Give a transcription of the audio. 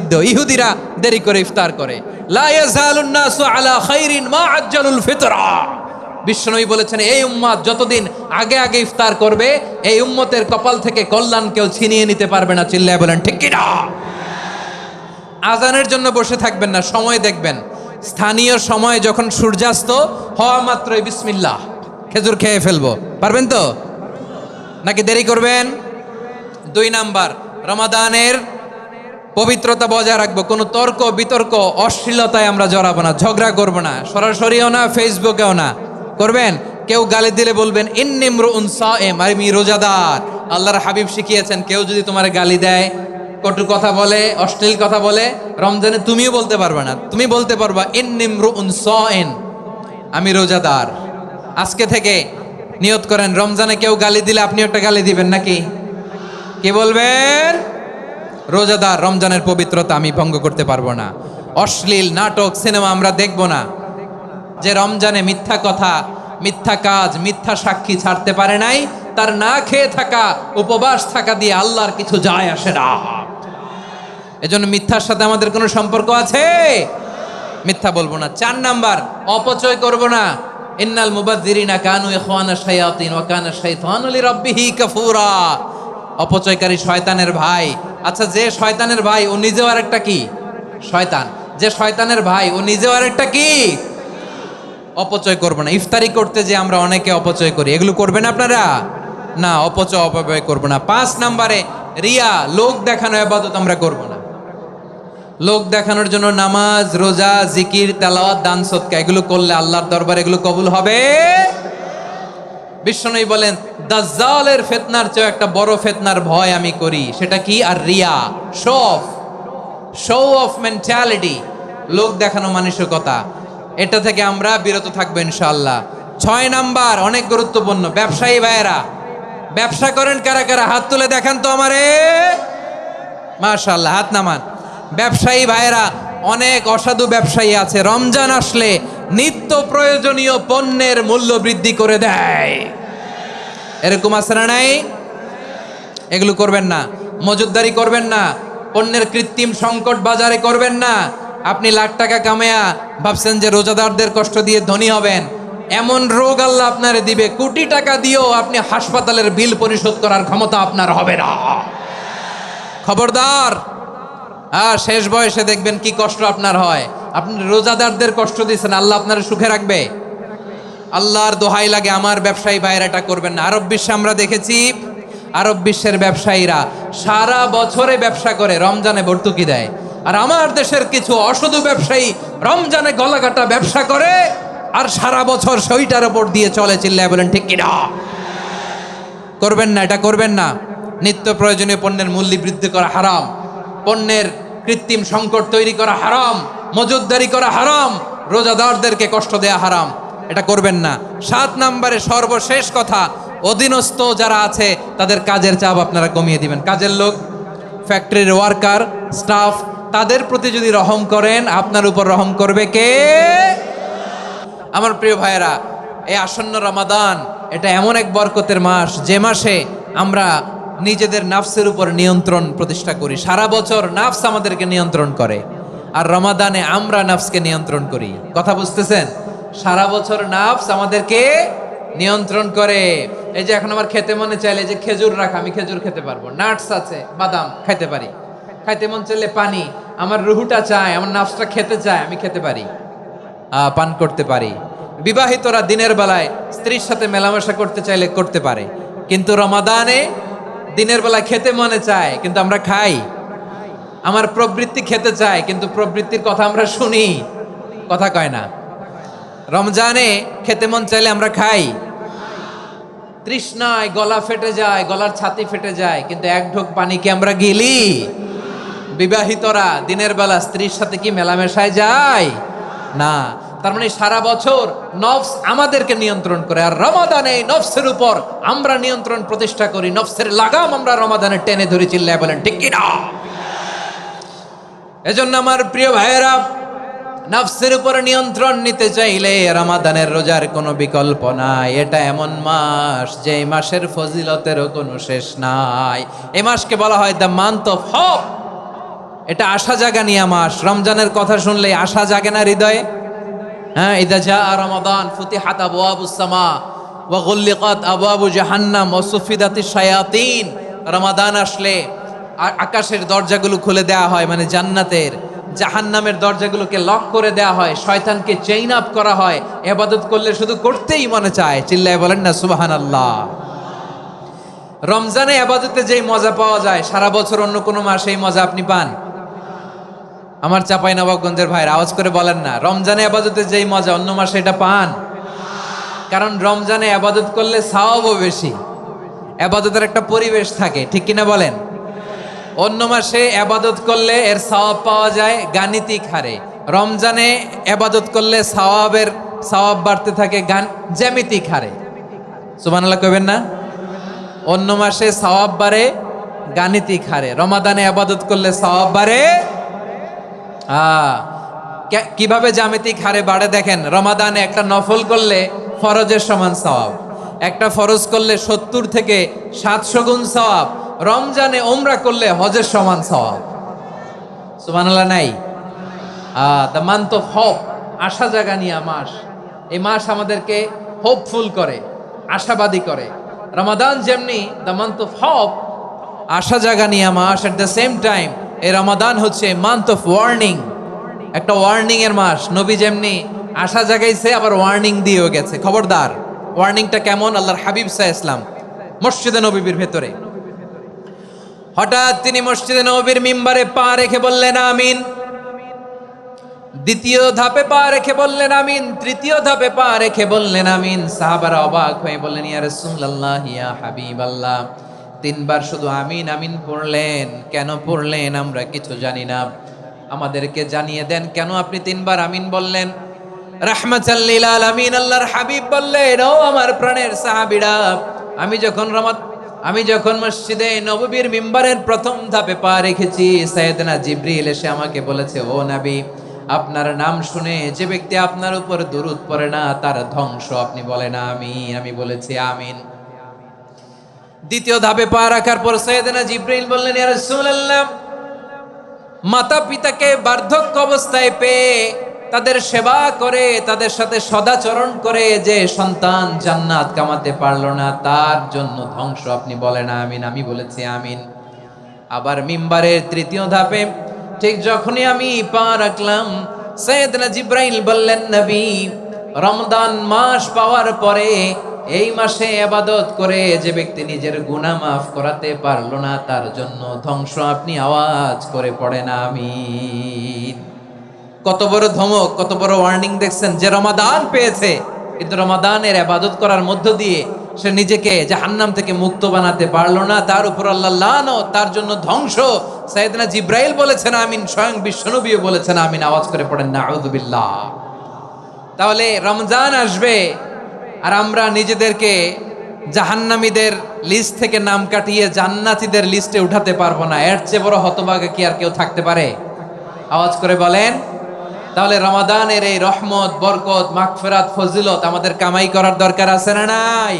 নিষিদ্ধ। ইহুদিরা দেরি করে ইফতার করে। লা ইয়াজালুন নাসু আলা খাইরিন মা আজ্জালুল ফিতরা। বিশ্বনবী বলেছেন, এই উম্মত যতদিন আগে আগে ইফতার করবে, এই উম্মতের কপাল থেকে কল্যাণ কেউ ছিনিয়ে নিতে পারবে না। চিল্লায় বলেন ঠিক কি না? আজানের জন্য বসে থাকবেন না, সময় দেখবেন। স্থানীয় সময় যখন সূর্যাস্ত হওয়া মাত্রই বিসমিল্লাহ, খেজুর খেয়ে ফেলবো। পারবেন তো নাকি দেরি করবেন? 2 নাম্বার, রমাদানের পবিত্রতা বজায় রাখবো। কোনো তর্ক বিতর্ক অশ্লীলতায় আমরা জড়াবো না, ঝগড়া করবো না, সরাসরিও না, ফেসবুকেও না। করবেন কেউ গালি দিলে বলবেন ইন্নিমরুউন সায়েম, আমি রোজাদার। আল্লাহর হাবিব শিখিয়েছেন, কেউ যদি তোমার গালি দেয়, কটু কথা বলে, অশ্লীল কথা বলে, রমজানে তুমিও বলতে পারবে না। তুমি বলতে পারবা ইন্নিমরুউন সায়েম, আমি রোজাদার। আজকে থেকে নিয়ত করেন, রমজানে কেউ গালি দিলে আপনি একটা গালি দিবেন নাকি? কি বলবেন? রোজাদার, রমজানের পবিত্রতা আমি ভঙ্গ করতে পারবো না। অশ্লীল নাটক সিনেমা আমরা দেখব না। যে রমজানে মিথ্যা কথা, মিথ্যা কাজ, মিথ্যা সাক্ষী ছাড়তে পারে নাই, তার না খেয়ে থাকা, উপবাস থাকা দিয়ে আল্লাহর কিছু যায় আসে না। এজন্য মিথ্যার সাথে আমাদের কোনো সম্পর্ক আছে? মিথ্যা বলবো না। 4 নাম্বার, অপচয় করব না। ইন্নাল মুবাযযিরিনা কানু ইখওয়ানা শায়াতিন ওয়া কানা শাইতানু লিরাব্বিহি কাফুরা। অপচয়কারী শয়তানের ভাই। আচ্ছা, যে শয়তানের ভাই ও নিজেও আরেকটা কি? শয়তান। যে শয়তানের ভাই ও নিজেও আরেকটা কি? অপচয় করব না। ইফতারি করতে যে আমরা অনেকে অপচয় করি, এগুলো করবেন আপনারা না। অপচয় অপব্যয় করব না। 5 নাম্বারে, রিয়া, লোক দেখানো ইবাদত আমরা করব না। লোক দেখানোর জন্য নামাজ, রোজা, জিকির, তেলাওয়াত, দান, সদকা এগুলো করলে আল্লাহর দরবারে এগুলো কবুল হবে। বিশ্বনবী বলেন, দাজ্জালের ফিতনার চেয়ে একটা বড় ফিতনার ভয় আমি করি, সেটা কি? আর রিয়া, শো অফ মেন্টালিটি, লোক দেখানো মানসিকতা। এটা থেকে আমরা বিরত থাকবো ইনশাআল্লাহ। 6 নাম্বার, অনেক গুরুত্বপূর্ণ, ব্যবসায়ী ভাইয়েরা, ব্যবসা করেন কারা কারা? হাত তুলে দেখান তো আমারে। মাশাআল্লাহ, হাত নামান। ব্যবসায়ী ভাইয়েরা, অনেক অসাধু ব্যবসায়ী আছে, রমজান আসলে নিত্য প্রয়োজনীয় পণ্যের মূল্য বৃদ্ধি করে দেয়। এরকম আছে না নাই? এগুলো করবেন না। মজুদদারি করবেন না। পণ্যের কৃত্রিম সংকট বাজারে করবেন না। আপনি লাখ টাকা কামায়া ভাবছেন যে রোজাদারদের কষ্ট দিয়ে ধনী হবেন, এমন রোগ আল্লাহ আপনারে দিবে, কোটি টাকা দিয়েও আপনি হাসপাতালের বিল পরিশোধ করার ক্ষমতা আপনার হবে না। খবরদার। শেষ বয়সে দেখবেন কি কষ্ট আপনার হয়। আপনি রোজাদারদের কষ্ট দিচ্ছেন, আল্লাহ আপনার সুখে রাখবে? আল্লাহর দোহাই লাগে, আমার ব্যবসায়ী ভাইয়েরা এটা করবেন না। আরব বিশ্বে আমরা দেখেছি, আরব বিশ্বের ব্যবসায়ীরা সারা বছরে ব্যবসা করে, রমজানে ভর্তুকি দেয়। আর আমার দেশের কিছু অসাধু ব্যবসায়ী রমজানে গলাকাটা ব্যবসা করে আর সারা বছর সেইটার উপর দিয়ে চলে। চিল্লায় বলেন ঠিক কিনা? করবেন না, এটা করবেন না। নিত্য প্রয়োজনীয় পণ্যের মূল্য বৃদ্ধি করা হারাম, পণ্যের কৃত্রিম সংকট তৈরি করা হারাম, মজুদদারি করা হারাম, রোজাদারদেরকে কষ্ট দেয়া হারাম, এটা করবেন না। 7 নাম্বারে সর্বশেষ কথা, অধীনস্থ যারা আছে তাদের কাজের চাপ আপনারা কমিয়ে দিবেন। কাজের লোক, ফ্যাক্টরির ওয়ার্কার, স্টাফ, তাদের প্রতি যদি রহম করেন, আপনার উপর রহম করবে কে? আমার প্রিয় ভাইয়েরা, এই আসন্ন রমাদান এটা এমন এক বরকতের মাস, যে মাসে আমরা নিজেদের নাফসের উপর নিয়ন্ত্রণ প্রতিষ্ঠা করি। সারা বছর নাফস আমাদেরকে নিয়ন্ত্রণ করে, আর রমাদানে আমরা নাফসকে নিয়ন্ত্রণ করি। কথা বুঝতেছেন? সারা বছর নাফস আমাদেরকে নিয়ন্ত্রণ করে। এই যে এখন আমার খেতে মনে চাইলে যে খেজুর রাখা, আমি খেজুর খেতে পারবো, নাটস আছে, বাদাম খাইতে পারি। খাইতে মন চাইলে পানি, আমার রুহুটা চায়, আমার নাফসটা খেতে চায়, আমি খেতে পারি, পান করতে পারি। বিবাহিতরা দিনের বেলায় স্ত্রীর সাথে মেলামেশা করতে চাইলে করতে পারে, কিন্তু রমাদানে দিনের বেলায় খেতে মনে চায় কিন্তু আমরা খাই। আমার প্রবৃত্তি খেতে চায় কিন্তু প্রবৃত্তির কথা আমরা শুনি, কথা কয় না। রমজানে খেতে মন চাইলে আমরা খাই, তৃষ্ণায় গলা ফেটে যায়, গলার ছাতি ফেটে যায়, কিন্তু এক ঢোক পানি কি আমরা গিলি? বিবাহিতরা দিনের বেলা স্ত্রীর সাথে কি মেলামেশায় যায় না। তার মানে সারা বছর নফস আমাদেরকে নিয়ন্ত্রণ করে, আর রমাদানে নফসের উপর আমরা নিয়ন্ত্রণ প্রতিষ্ঠা করি। নফসের লাগাম আমরা রমাদানে টেনে ধরে। চিল্লায় বলেন ঠিক কি না? এজন্য আমার প্রিয় ভাইয়েরা, নফসের উপর নিয়ন্ত্রণ নিতে চাইলে রমাদানের রোজার কোনো বিকল্প নাই। এটা এমন মাস যে মাসের ফজিলতেরও কোনো শেষ নাই। এই মাসকে বলা হয় দ্য মান্থ অফ হোপ, এটা আশা জাগানিয়া মাস। রমজানের কথা শুনলে আশা জাগে না হৃদয়ে? হ্যাঁ, ইদা জা রমাদান ফুতিহাত আবওয়াবুস সামা ওয়া গুল্লিকাত আবওয়াবু জাহান্নাম ওয়া সুফিদাতিশ শায়াতিন। রমাদান আসলে আকাশের দরজাগুলো খুলে দেয়া হয়, মানে জান্নাতের। জাহান্নামের দরজাগুলোকে লক করে দেয়া হয়, শয়তানকে চেইন আপ করা হয়। ইবাদত করলে শুধু করতেই মনে চায়। চিল্লায় বলেন না সুবহানাল্লাহ। রমজানে ইবাদতে যেই মজা পাওয়া যায় সারা বছর অন্য কোনো মাসে এই মজা আপনি পান? আমার চাঁপাইনবাবগঞ্জের ভাইরা আওয়াজ করে বলেন না, রমজানে ইবাদতে যেই মজা অন্য মাসে এটা পান? কারণ রমজানে ইবাদত করলে সওয়াবও বেশি, ইবাদতের একটা পরিবেশ থাকে, ঠিক কিনা বলেন? অন্য মাসে ইবাদত করলে এর সওয়াব পাওয়া যায় গাণিতিক হারে, রমজানে ইবাদত করলে সওয়াব বাড়তে থাকে জ্যামিতিক হারে। সুবহানাল্লাহ কইবেন না? অন্য মাসে সওয়াব বাড়ে গাণিতিক হারে, রমাদানে ইবাদত করলে সওয়াব বাড়ে কিভাবে জ্যামিতিক হারে বাড়ে দেখেন। রমাদানে একটা নফল করলে ফরজের সমান সওয়াব, একটা ফরজ করলে 70 থেকে 700 গুণ সওয়াব। রমজানে ওমরা করলে হজের সমান সওয়াব। সুবহানাল্লাহ নাই? দ্য মান্থ অফ হোপ, আশা জাগানিয়া মাস। এই মাস আমাদেরকে হোপফুল করে, আশাবাদী করে। রমাদান যেমনি দ্য মান্থ অফ হোপ, আশা জাগানিয়া মাস, এট দ্য সেম টাইম এই রমাদান হচ্ছে মান্থ অফ ওয়ার্নিং, একটা ওয়ার্নিং এর মাস। নবী যেমনি আশা জাগাইছে আবার ওয়ার্নিং দিয়েও গেছে, খবরদার। ওয়ার্নিংটা কেমন? আল্লাহর হাবিব সাল্লাল্লাহু আলাইহি ওয়াসাল্লাম মসজিদে নববীর ভেতরে হঠাৎ তিনি মসজিদে নববীর মিম্বারে পা রেখে বললেন আমিন। দ্বিতীয় ধাপে পা রেখে বললেন আমিন, তৃতীয় ধাপে পা রেখে বললেন আমিন। সাহাবারা অবাক হয়ে বললেন ইয়া রাসূলুল্লাহ, ইয়া হাবিবাল্লাহ, 3 বার শুধু আমিন আমিন পড়লেন, কেন পড়লেন আমরা কিছু জানি না, আমাদেরকে জানিয়ে দেন কেন আপনি 3 বার আমিন বললেন। রাহমাতাল লিল আলামিন আল্লাহর হাবিব বললেন, ও আমার প্রাণের সাহাবীরা, আমি যখন মসজিদে নববীর মিম্বারের প্রথম ধাপে পা রেখেছি, সাইয়েদনা জিবরিল এসে আমাকে বলেছে, ও নবী, আপনার নাম শুনে যে ব্যক্তি আপনার উপর দুরূদ পড়ে না তার ধ্বংস। আপনি বলেন আমিন। আমি বলেছি আমিন। দ্বিতীয় ধাপে পা রাখার পর সাইয়েদনা জিবরিল বললেন, ইয়া রাসূলুল্লাহ, মাতা পিতাকে বার্ধক্য অবস্থায় পেয়ে তাদের সেবা করে, তাদের সাথে সদাচরণ করে যে সন্তান জান্নাত কামাতে পারলো না তার জন্য ধ্বংস। আপনি বলেন আমিন। আমি বলেছি আমিন। আবার মিম্বারের তৃতীয় ধাপে ঠিক যখনই আমি পা রাখলাম, সাইয়েদনা জিবরাইল বললেন, নবী, রমজান মাস পাওয়ার পরে এই মাসে ইবাদত করে যে ব্যক্তি নিজের গুনাহ মাফ করাতে পারলো না তার জন্য ধ্বংস। আপনি আওয়াজ করে পড়েন আমিন। কত বড় ধমক, কত বড় ওয়ার্নিং দেখছেন। যে রমাদান পেয়েছে কিন্তু রমাদানের ইবাদত করার মধ্য দিয়ে সে নিজেকে জাহান্নাম থেকে মুক্ত বানাতে পারলো না, তার উপর আল্লাহ লানত, তার জন্য ধ্বংস। সাইয়েদনা জিবরাইল বলেছেন আমিন, স্বয়ং বিশ্বনবীও বলেছেন আমিন। আওয়াজ করে পড়েন নাউযুবিল্লাহ। তাহলে রমজান আসবে আর আমরা নিজেদেরকে জাহান্নামীদের লিস্ট থেকে নাম কাটিয়ে জান্নাতীদের লিস্টে উঠাতে পারবো না। এর চেয়ে বড় হতভাগা কি আর কেউ থাকতে পারে? আওয়াজ করে বলেন। তাহলে রমাদানের এই রহমত, বরকত, মাগফিরাত, ফজিলত আমাদের কামাই করার দরকার আছে না নাই?